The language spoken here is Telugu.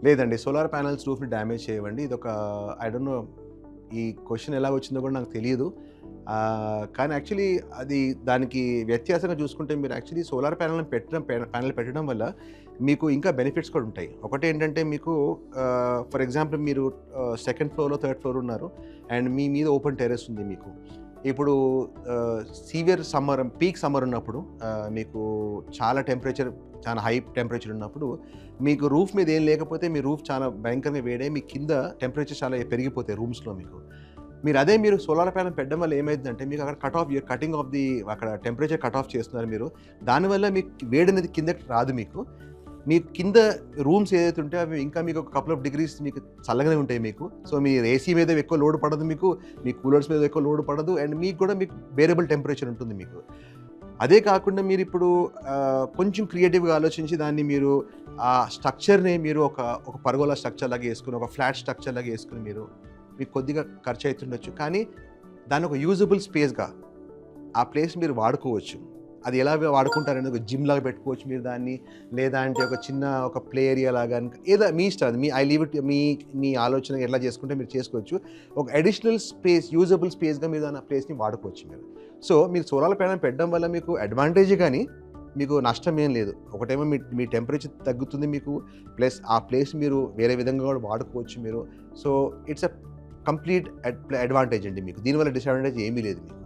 లేదండి. సోలార్ ప్యానెల్స్ రూఫ్‌ని డ్యామేజ్ చేయవండి. ఇదొక ఐ డోంట్ నో ఈ క్వెషన్ ఎలా వచ్చిందో కూడా నాకు తెలీదు. కానీ యాక్చువల్లీ అది దానికి వ్యత్యాసంగా చూసుకుంటే మీరు యాక్చువల్లీ సోలార్ ప్యానెల్ పెట్టడం వల్ల మీకు ఇంకా బెనిఫిట్స్ కూడా ఉంటాయి. ఒకటేంటంటే మీకు ఫర్ ఎగ్జాంపుల్ మీరు సెకండ్ ఫ్లోర్‌లో, థర్డ్ ఫ్లోర్ ఉన్నారు. అండ్ మీ మీద ఓపెన్ టెర్రస్ ఉంది మీకు. ఇప్పుడు సివియర్ సమ్మర్, పీక్ సమ్మర్ ఉన్నప్పుడు మీకు చాలా హై టెంపరేచర్ ఉన్నప్పుడు మీకు రూఫ్ మీద ఏం లేకపోతే మీ రూఫ్ చాలా భయంకరంగా వేడై మీ కింద టెంపరేచర్ చాలా పెరిగిపోతాయి రూమ్స్‌లో మీకు. మీరు సోలార్ ప్యానెల్ పెట్టడం వల్ల ఏమైద్దంటే మీకు అక్కడ కటింగ్ ఆఫ్ ది అక్కడ టెంపరేచర్ కట్ ఆఫ్ చేస్తున్నారు మీరు. దానివల్ల మీకు వేడనేది కిందకి రాదు మీకు. మీ కింద రూమ్స్ ఏదైతే ఉంటాయో అవి ఇంకా మీకు ఒక కపుల్ ఆఫ్ డిగ్రీస్ మీకు చల్లగానే ఉంటాయి మీకు. సో, మీ ఏసీ మీద ఎక్కువ లోడ్ పడదు మీకు. మీ కూలర్స్ మీద ఎక్కువ లోడ్ పడదు. అండ్ మీకు కూడా మీకు వేరియబుల్ టెంపరేచర్ ఉంటుంది మీకు. అదే కాకుండా మీరిప్పుడు కొంచెం క్రియేటివ్‌గా ఆలోచించి దాన్ని మీరు ఆ స్ట్రక్చర్‌ని మీరు ఒక పర్గోలా స్ట్రక్చర్ లాగా యేసుకొని, ఒక ఫ్లాట్ స్ట్రక్చర్ లాగా యేసుకొని మీకు కొద్దిగా ఖర్చు అయితుండొచ్చు. కానీ దాన్ని ఒక యూజబుల్ స్పేస్‌గా ఆ ప్లేస్ మీరు వాడుకోవచ్చు. అది ఎలా వాడుకుంటారనేది ఒక జిమ్ లాగా పెట్టుకోవచ్చు మీరు దాన్ని. లేదా అంటే ఒక ప్లే ఏరియా లాగా ఏదో మీ ఇష్టం అది. ఐ లీవ్ ఇట్ మీ ఆలోచన ఎట్లా చేసుకుంటే మీరు చేసుకోవచ్చు. ఒక అడిషనల్ స్పేస్, యూజబుల్ స్పేస్‌గా మీరు దాన్ని ఆ ప్లేస్‌ని వాడుకోవచ్చు మీరు. సో, మీరు సోలార్ ప్యానెల్ పెట్టడం వల్ల మీకు అడ్వాంటేజే గానీ, మీకు నష్టం ఏం లేదు. ఒకటేమో మీ టెంపరేచర్ తగ్గుతుంది మీకు. ప్లస్ ఆ ప్లేస్ మీరు వేరే విధంగా కూడా వాడుకోవచ్చు మీరు. సో, ఇట్స్ కంప్లీట్ అడ్వాంటేజ్ అండి మీకు. దీనివల్ల డిసడ్వాంటేజ్ ఏమీ లేదు మీకు.